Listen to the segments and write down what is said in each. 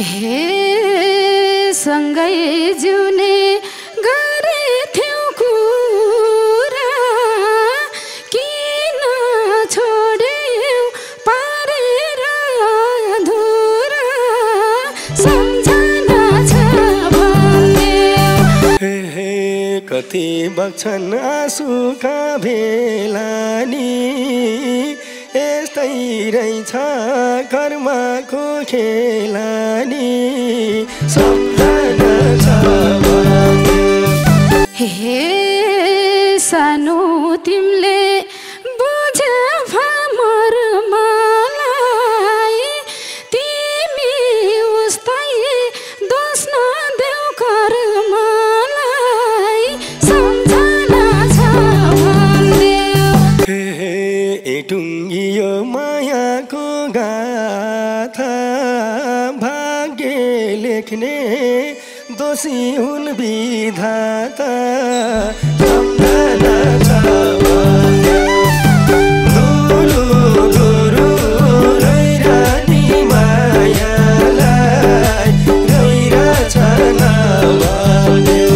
हे सँगै जिउने गरेथ्यौ कुरा किन छोड्यौ पारेर अधुरा सम्झना छ भन्देऊ। हे कति बग्छन् आँसुका भेला नि यस्तै रहेछ कर्मको खेला नि सम्झना छ भन्देऊ। हे सानो तिमीले बुझ्यौ मलाई तिमी उस्तै दोष नदेऊ कर्मलाई सम्झना छ भन्देऊ। हे टुङ्गियो मायाको गाथा भाग्य लेख्ने दोषी हुन् विधाता सम्झना छ भन्देऊ। धुरु धुरु रहिरहने मायालाई रहिरहेछ नभन्देऊ।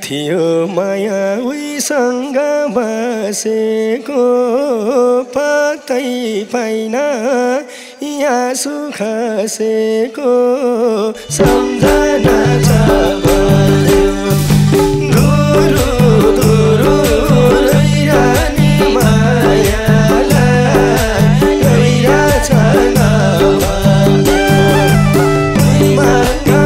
थियो माया उसँग बसेको पत्तै पाइन यहाँ सुखसेको सम्झना छ भन्देऊ। धुरु धुरु रहिरहने मायालाई रहिरहेछ नभन्देऊ। माया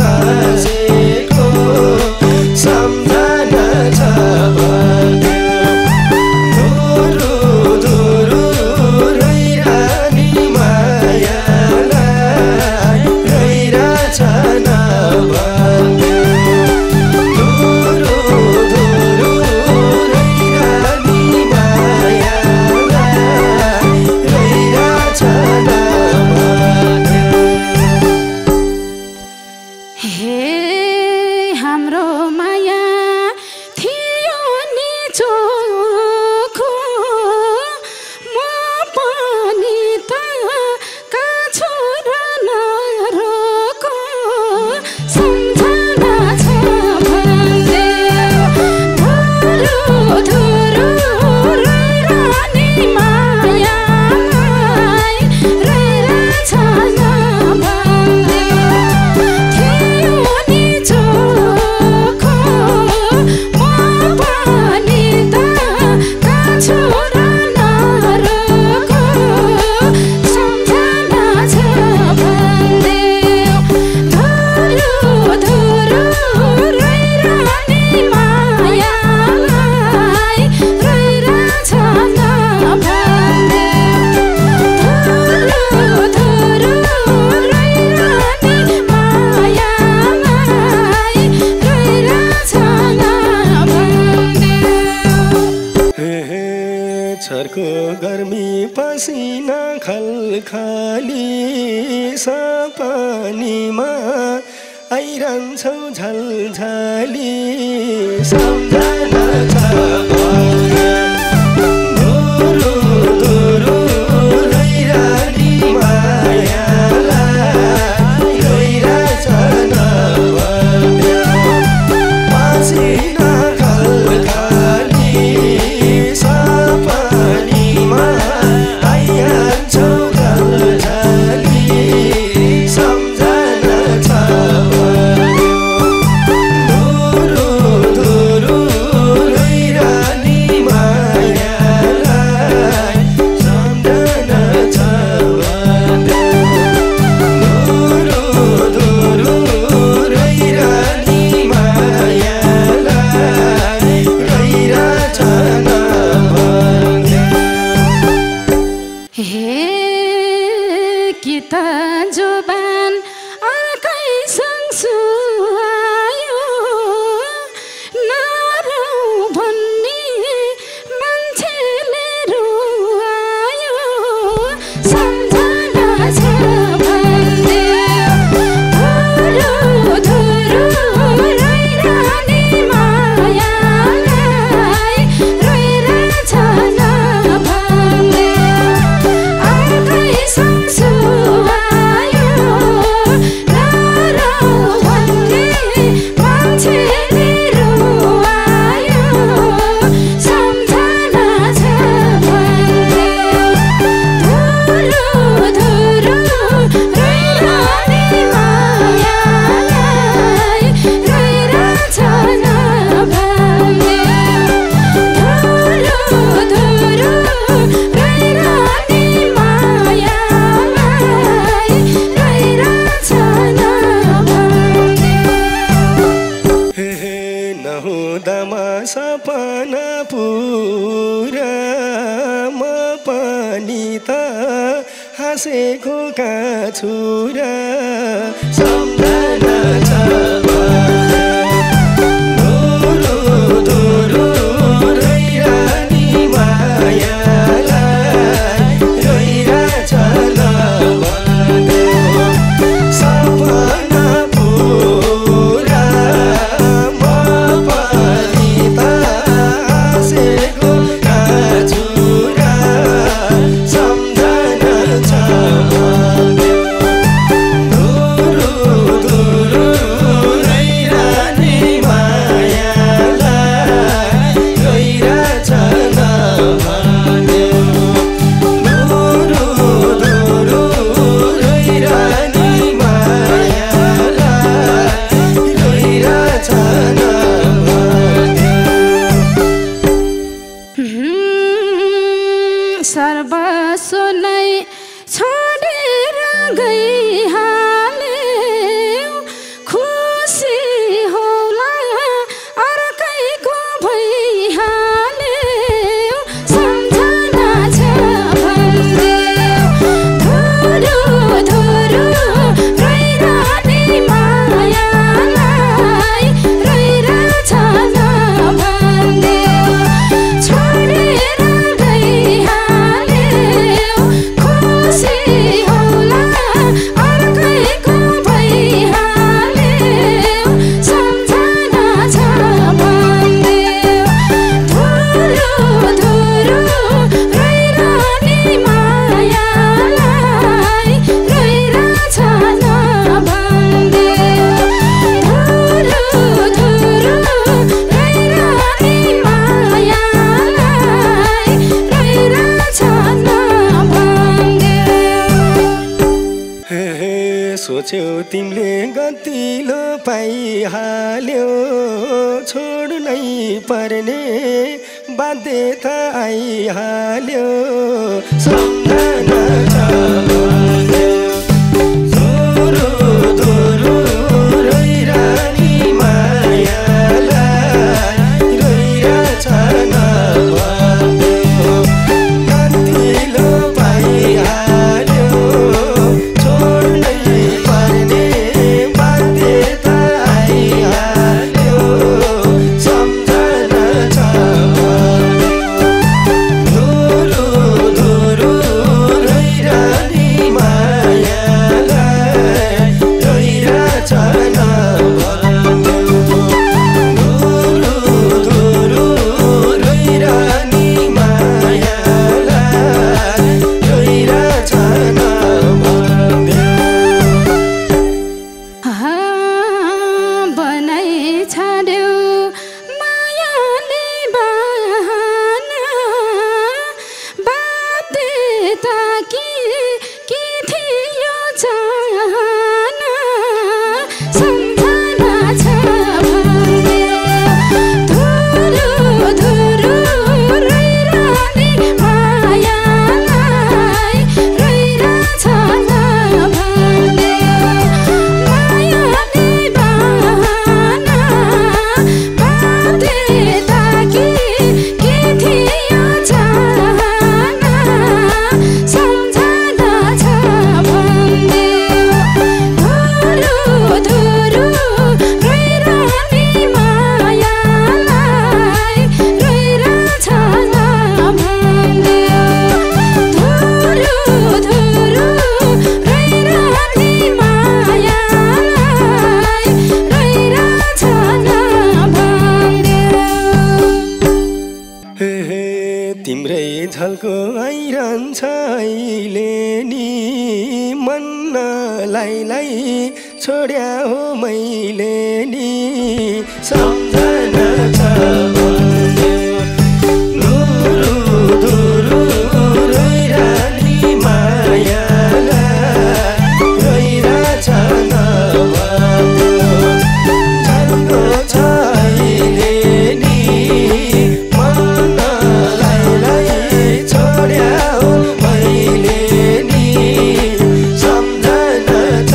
बसेको सम्झना छ भन्देऊ। धुरु धुरु रहिरहने मायालाई रहिरहेछ नभन्देऊ। धुरु धुरु रहिरहने मायालाई रहिरहेछ नभन्देऊ। हे हाम्रो माया थियो नि चोखो म पनि त काछु र नरोको सम्झना छ भन्देऊ। धुरु धुरु रहिरहने मायालाई रहिरहेछ नभन्देऊ। थियो नि चोखो म पनि त काछु र नरोको सम्झना छ भन्देऊ। धुरु धुरु रहिरहने मायालाई रहिरहेछ नभन्देऊ। धुरु धुरु रहिरहने मायालाई रहिरहेछ नभन्देऊ। छर्को गर्मी पसिना खलखाली सपनीमा आइरहन्छौ झलझली सम्झना छ भन्देऊ। धुरु धुरु रहिरहने मायालाई रहिरहेछ नभन्देऊ। पसिना खलखाली सपनीमा आइरहन्छौ झलझली सम्झना हाँसेको काछुरा सम्झना छ धुरु धुरु रोइरानी मायालाई रोइरहेछ नभन्देऊ सपना पुरा म पनि त हाँसेको काछुरा सम्झना छ धुरु धुरु रोइरानी मायालाई रोइरहेछ नभन्देऊ धुरु धुरु रोइरानी मायालाई रोइरहेछ सर्वस्व नै छोडेर गइहाल्यौ खुसी होला अर्कैको भइहाल्यौ सम्झना छ भन्देऊ धुरु धुरु रोइरानी मायालाई रोइरहेछ नभन्देऊ छोडेर गइहाल्यौ खुसी होला अर्कैको भइहाल्यौ सम्झना छ भन्देऊ धुरु धुरु रोइरानी मायालाई रोइरहेछ नभन्देऊ धुरु धुरु रोइरानी मायालाई रोइरहेछ नभन्देऊ हे सोच्यौ तिमीले गतिलो पाइहाल्यौ छोड्नै पर्ने बाध्यता आइहाल्यो सम्झना छ भन्देऊ धुरु धुरु रोइरानी मायालाई रोइरहेछ नभन्देऊ गतिलो पाइहाल्यो छोड्नै पर्ने बाध्यता आइहाल्यो सम्झना छ धुरु धुरु रोइरानी मायालाई रोइरहेछ नभन्देऊ धुरु धुरु रोइरानी मायालाई रोइरहेछ नभन्देऊ बनाइ छाड्यौ मायाले बहाना बाध्यता के थियो चाहना सम्झना छ भन्देऊ धुरु धुरु रोइरानी मायालाई रोइरहेछ नभन्देऊ मायाले बहाना बाध्यता के थियो चाहना सम्झना छ भन्देऊ धुरु धुरु रोइरानी मायालाई रोइरहेछ नभन्देऊ धुरु धुरु रोइरानी मायालाई रोइरहेछ नभन्देऊ हे तिम्रै झल्को आइरहन्छ अहिले नि मन नलाइलाई छोड्या हो मैले नि सम्झना छ भन्देऊ धुरु धुरु रोइरानी मायालाई रोइरहेछ नभन्देऊ झल्को छ अहिले नि मन नलाइलाई छोड्या हो मैले नि सम्झना छ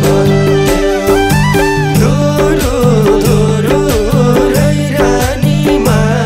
भन्देऊ धुरु धुरु रोइरानी मायालाई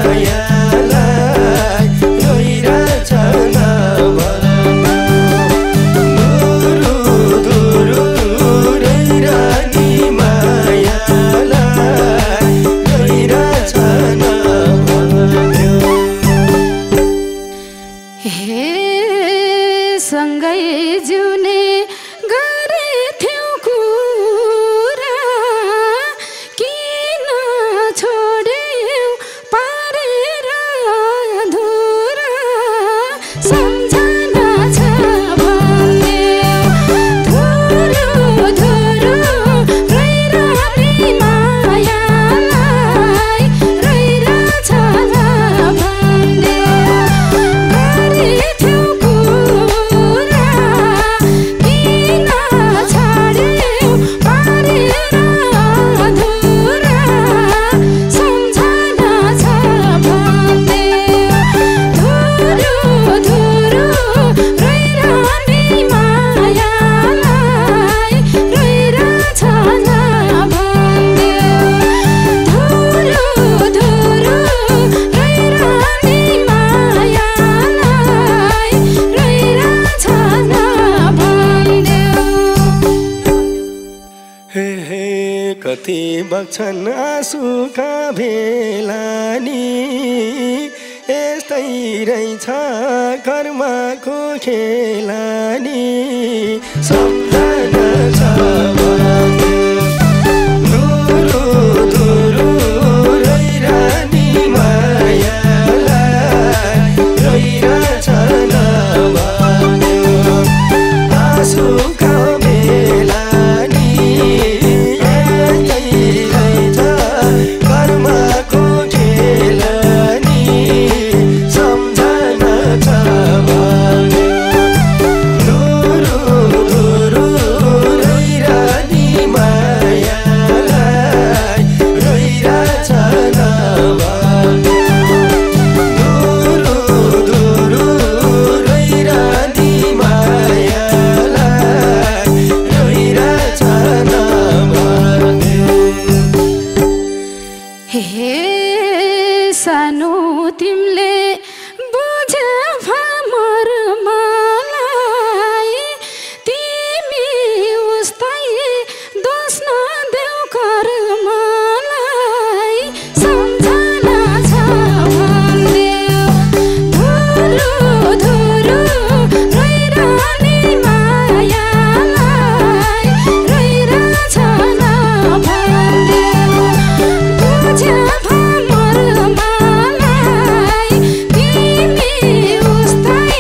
हे कति बग्छन् आँसुका भेला नि यस्तै रहेछ कर्मको खेला नि सम्झना छ भने धुरु धुरु रहिरहने मायालाई रहिरहेछ नभन्यो आँसुका भेला नि यस्तै रहेछ कर्मको खेला नि सम्झना छ भने धुरु धुरु रहिरहने मायालाई रहिरहेछ नभन्यो धुरु धुरु रहिरहने मायालाई रहिरहेछ नभन्यो हे सानो तिमीले बुझे भमर मलाई तिमी उस्तै दोष नदेऊ कर मलाई सम्झना छ भन्देऊ धुरु धुरु रहिरहने मायालाई रहिरहेछ नभन्देऊ बुझे भमर मलाई तिमी उस्तै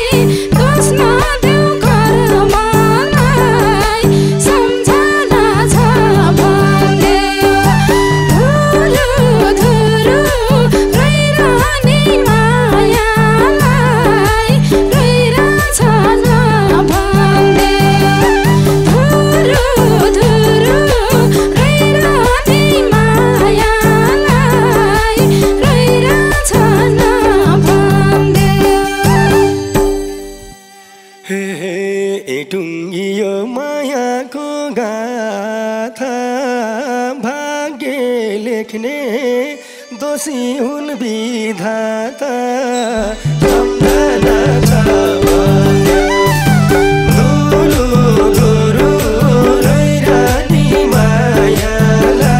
दोष नदेऊ कर मलाई सम्झना छ भन्देऊ धुरु धुरु रहिरहने मायालाई रहिरहेछ नभन्देऊ धुरु धुरु रहिरहने मायालाई रहिरहेछ नभन्देऊ हे टुङ्गियो मायाको गाथा भाग्य लेख्ने दोषी हुन् विधाता सम्झना छ भने धुरु धुरु रहिरहने मायालाई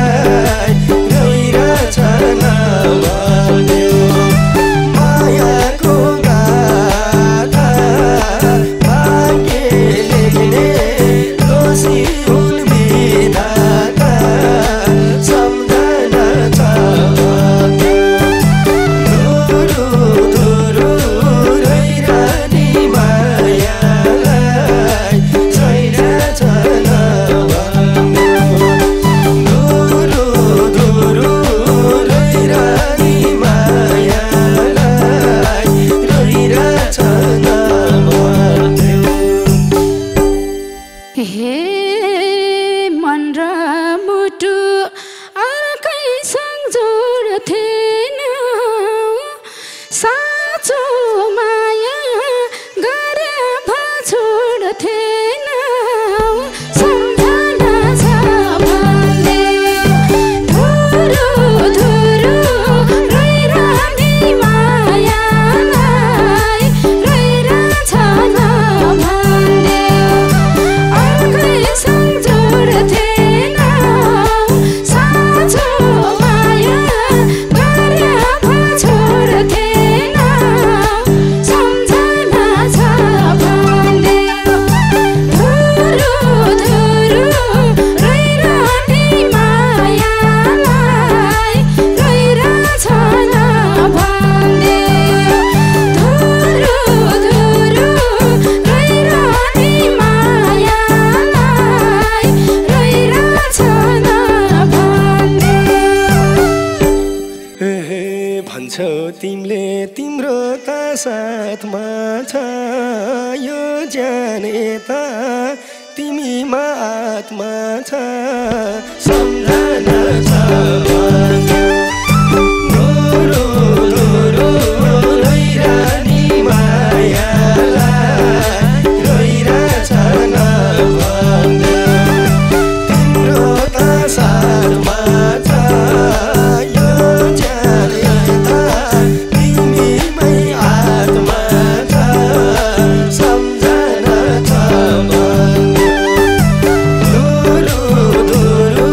रहिरहेछ नभन्यो मायाको गाथा भाग्य लेख्ने दोषी हुन् विधाता सम्झना छ भने धुरु धुरु रहिरहने मायालाई रहिरहेछ नभन्यो धुरु धुरु रहिरहने मायालाई रहिरहेछ नभन्यो हे मन र मुटु अर्कैसँग जोड्थेन साँचो माया गरे भा छोड्थेन सम्झना छ भन्देऊ धुरु धुरु रहिरहने मायालाई रहिरहेछ नभन्देऊ अर्कैसँग जोड्थेन साँचो माया गरे भा छोड्थेन सम्झना छ भन्देऊ धुरु धुरु रहिरहने मायालाई रहिरहेछ नभन्देऊ धुरु धुरु रहिरहने मायालाई रहिरहेछ नभन्देऊ हे भन्छौ तिमीले तिम्रो त साथमा छ यो ज्यान यता तिमीमा आत्मा छ सम्झना छ भन्यो धुरु धुरु रहिरहने मायालाई रहिरहेछ नभन्यो तिम्रो त साथमा छ यो ज्यान यता तिमीमै आत्मा छ सम्झना छ भन्यो धुरु धुरु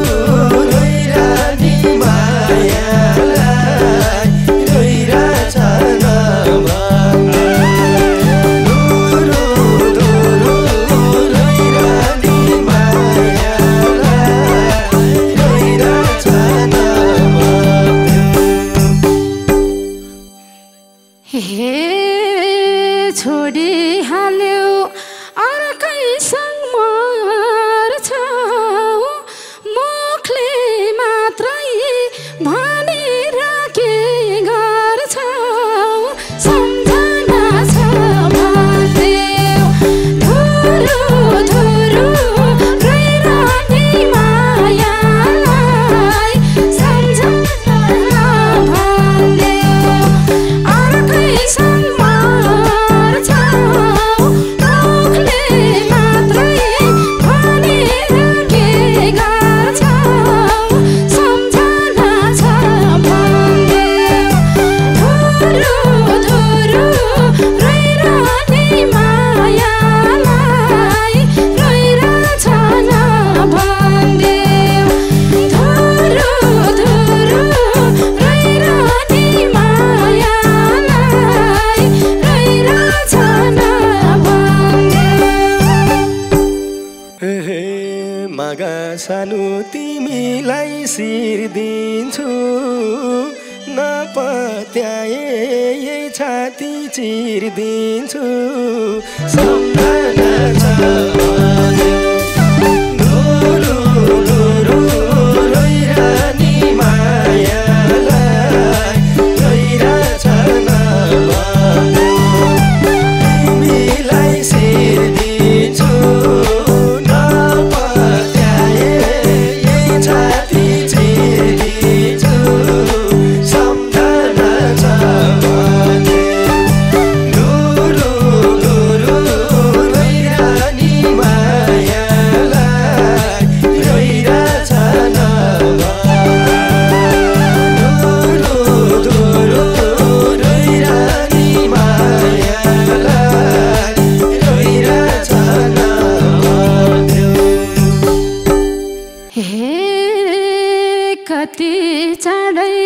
तिमीलाई शिर दिन्छु नपत्याए यही छाती चिर दिन्छु सम्झना छ धुरु धुरु रोइरहने मायालाई रोइरहेछ नभन्देऊ तिमीलाई शिर दिन्छु नपत्याए यही छाती चिर दिन्छु सम्झना छ धुरु धुरु रोइरहने मायालाई रोइरहेछ धुरु धुरु रोइरहने मायालाई रोइरहेछ हे कति चाँडै